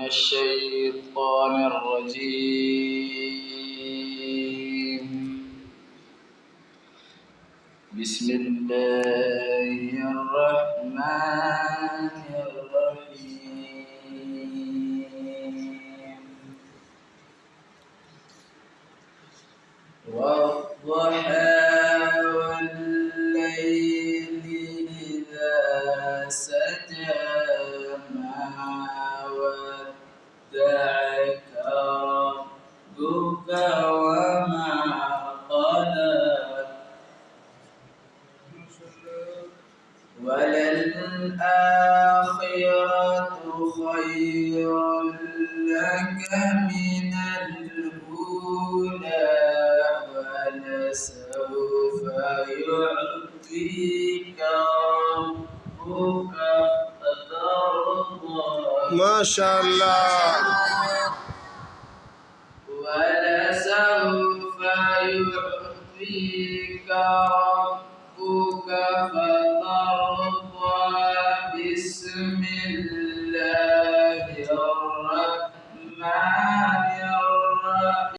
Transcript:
الشيطان الرجيم. بسم الله الرحمن الرحيم. والضحى والليل إذا سجى ما ودعك ربك وما قلى وللآخرة خير لك من الأولى ولسوف يعطيك ربك فترضى. ما شاء الله. ولسوف يعطيك ربك